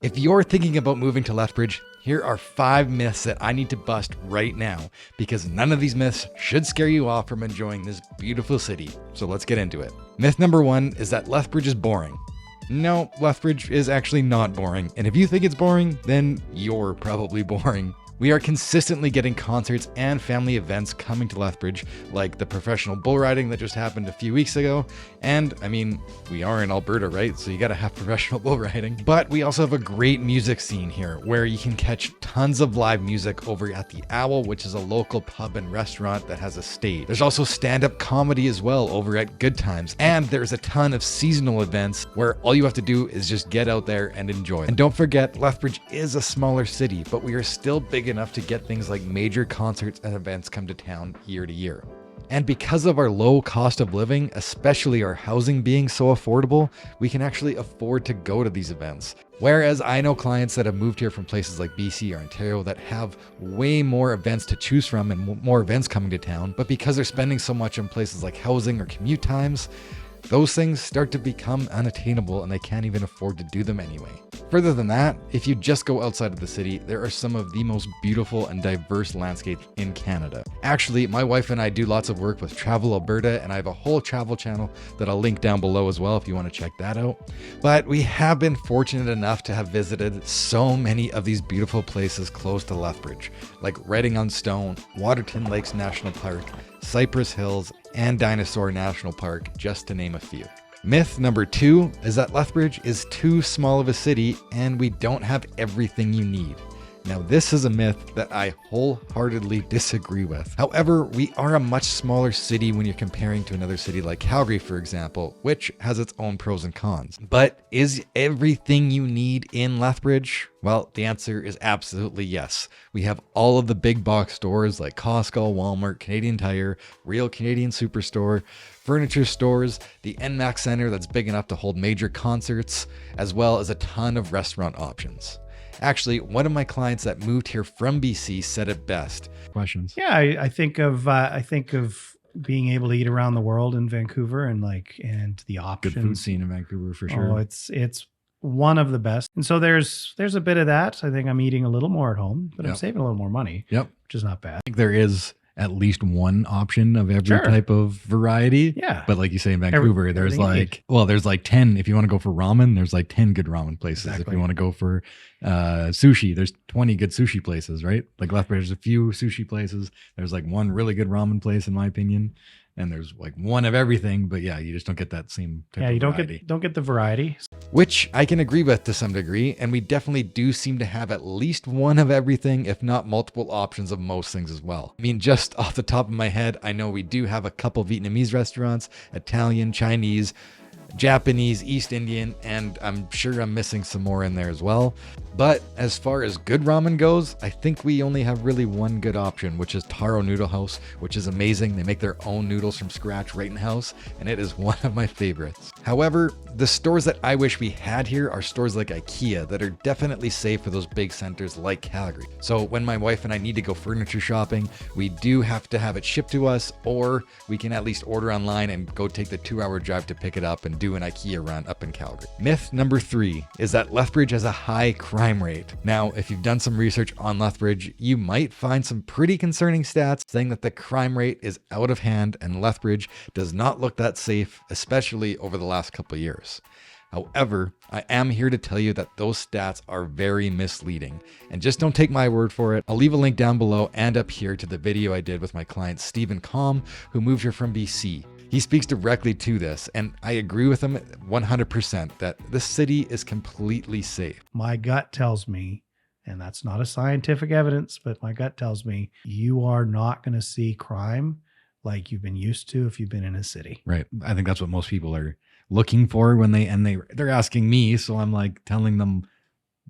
If you're thinking about moving to Lethbridge, here are 5 myths that I need to bust right now, because none of these myths should scare you off from enjoying this beautiful city. So let's get into it. Myth number 1 is that Lethbridge is boring. No, Lethbridge is actually not boring, and if you think it's boring, then you're probably boring. We are consistently getting concerts and family events coming to Lethbridge, like the professional bull riding that just happened a few weeks ago. And I mean, we are in Alberta, right? So you gotta have professional bull riding. But we also have a great music scene here where you can catch tons of live music over at the Owl, which is a local pub and restaurant that has a stage. There's also stand-up comedy as well over at Good Times. And there's a ton of seasonal events where all you have to do is just get out there and enjoy. And don't forget, Lethbridge is a smaller city, but we are still big enough to get things like major concerts and events come to town year to year. And because of our low cost of living, especially our housing being so affordable, we can actually afford to go to these events. Whereas I know clients that have moved here from places like BC or Ontario that have way more events to choose from and more events coming to town, but because they're spending so much on places like housing or commute times, those things start to become unattainable and they can't even afford to do them anyway. Further than that, if you just go outside of the city, there are some of the most beautiful and diverse landscapes in Canada. Actually, my wife and I do lots of work with Travel Alberta, and I have a whole travel channel that I'll link down below as well if you want to check that out. But we have been fortunate enough to have visited so many of these beautiful places close to Lethbridge, like Writing-on-Stone, Waterton Lakes National Park, Cypress Hills, and Dinosaur National Park, just to name a few. Myth number 2 is that Lethbridge is too small of a city and we don't have everything you need. Now, this is a myth that I wholeheartedly disagree with. However, we are a much smaller city when you're comparing to another city like Calgary, for example, which has its own pros and cons. But is everything you need in Lethbridge? Well, the answer is absolutely yes. We have all of the big box stores like Costco, Walmart, Canadian Tire, Real Canadian Superstore, furniture stores, the NMAX Center that's big enough to hold major concerts, as well as a ton of restaurant options. Actually, one of my clients that moved here from BC said it best. Questions? Yeah, I think of being able to eat around the world in Vancouver and the options. Good food scene in Vancouver for sure. Oh, it's one of the best. And so there's a bit of that. I think I'm eating a little more at home, but I'm saving a little more money. Yep. Which is not bad. I think there is at least one option of every type of variety. Yeah. But like you say in Vancouver, there's like 10. If you want to go for ramen, there's like 10 good ramen places. Exactly. If you want to go for sushi, there's 20 good sushi places, right? Like Lethbridge, there's a few sushi places. There's like one really good ramen place, in my opinion. And there's like one of everything, but yeah, you just don't get that same type of variety. You don't get the variety. Which I can agree with to some degree, and we definitely do seem to have at least one of everything, if not multiple options of most things as well. I mean, just off the top of my head, I know we do have a couple Vietnamese restaurants, Italian, Chinese, Japanese, East Indian, and I'm sure I'm missing some more in there as well. But as far as good ramen goes, I think we only have really one good option, which is Taro Noodle House, which is amazing. They make their own noodles from scratch right in house, and it is one of my favorites. However, the stores that I wish we had here are stores like IKEA that are definitely safe for those big centers like Calgary. So when my wife and I need to go furniture shopping, we do have to have it shipped to us, or we can at least order online and go take the 2-hour drive to pick it up and do an IKEA run up in Calgary. Myth number 3 is that Lethbridge has a high crime rate. Now, if you've done some research on Lethbridge, you might find some pretty concerning stats saying that the crime rate is out of hand and Lethbridge does not look that safe, especially over the last couple of years. However, I am here to tell you that those stats are very misleading, and just don't take my word for it. I'll leave a link down below and up here to the video I did with my client Stephen Combe, who moved here from BC. He speaks directly to this, and I agree with him 100% that this city is completely safe. My gut tells me, and that's not a scientific evidence, but my gut tells me you are not going to see crime like you've been used to if you've been in a city. Right. I think that's what most people are looking for when they're asking me. So I'm like telling them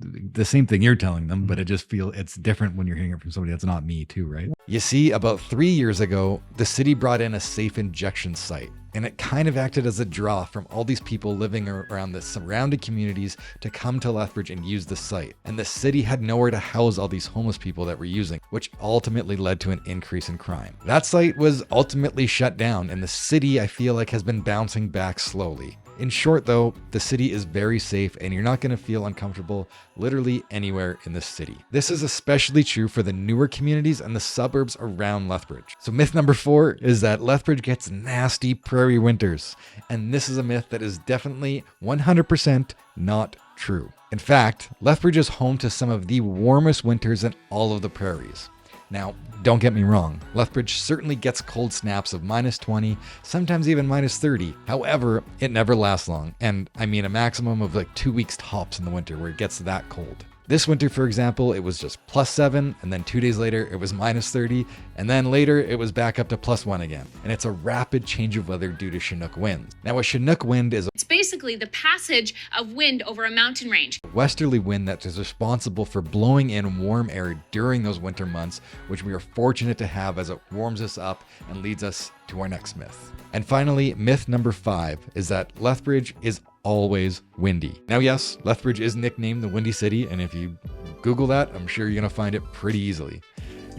the same thing you're telling them, but it's different when you're hearing it from somebody that's not me too, right? You see, about 3 years ago, the city brought in a safe injection site, and it kind of acted as a draw from all these people living around the surrounding communities to come to Lethbridge and use the site. And the city had nowhere to house all these homeless people that were using, which ultimately led to an increase in crime. That site was ultimately shut down, and the city, I feel like, has been bouncing back slowly. In short, though, the city is very safe and you're not going to feel uncomfortable literally anywhere in the city. This is especially true for the newer communities and the suburbs around Lethbridge. So myth number 4 is that Lethbridge gets nasty prairie winters. And this is a myth that is definitely 100% not true. In fact, Lethbridge is home to some of the warmest winters in all of the prairies. Now, don't get me wrong, Lethbridge certainly gets cold snaps of -20, sometimes even -30. However, it never lasts long. And I mean a maximum of like 2 weeks tops in the winter where it gets that cold. This winter, for example, it was just +7, and then 2 days later, it was -30, and then later it was back up to +1 again. And it's a rapid change of weather due to Chinook winds. Now, a Chinook wind is It's basically the passage of wind over a mountain range. a westerly wind that is responsible for blowing in warm air during those winter months, which we are fortunate to have as it warms us up and leads us to our next myth. And finally, myth number 5 is that Lethbridge is always windy. Now, yes, Lethbridge is nicknamed the Windy City, and if you Google that, I'm sure you're going to find it pretty easily.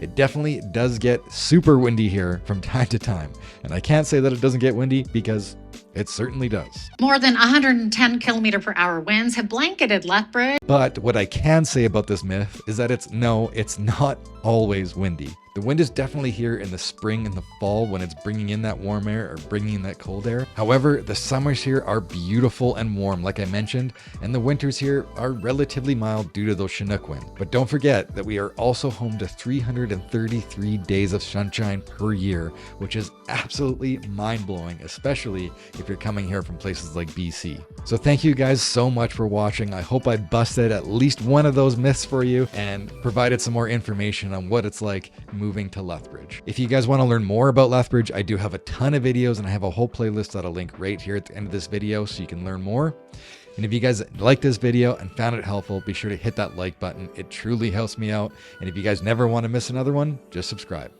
It definitely does get super windy here from time to time, and I can't say that it doesn't get windy because it certainly does. More than 110 kilometer per hour winds have blanketed Lethbridge. But what I can say about this myth is that it's not always windy. The wind is definitely here in the spring and the fall when it's bringing in that warm air or bringing in that cold air. However, the summers here are beautiful and warm, like I mentioned, and the winters here are relatively mild due to those Chinook winds. But don't forget that we are also home to 333 days of sunshine per year, which is absolutely mind-blowing, especially if you're coming here from places like BC. So thank you guys so much for watching. I hope I busted at least one of those myths for you and provided some more information on what it's like moving to Lethbridge. If you guys want to learn more about Lethbridge, I do have a ton of videos and I have a whole playlist that I'll link right here at the end of this video so you can learn more. And if you guys liked this video and found it helpful, be sure to hit that like button. It truly helps me out. And if you guys never want to miss another one, just subscribe.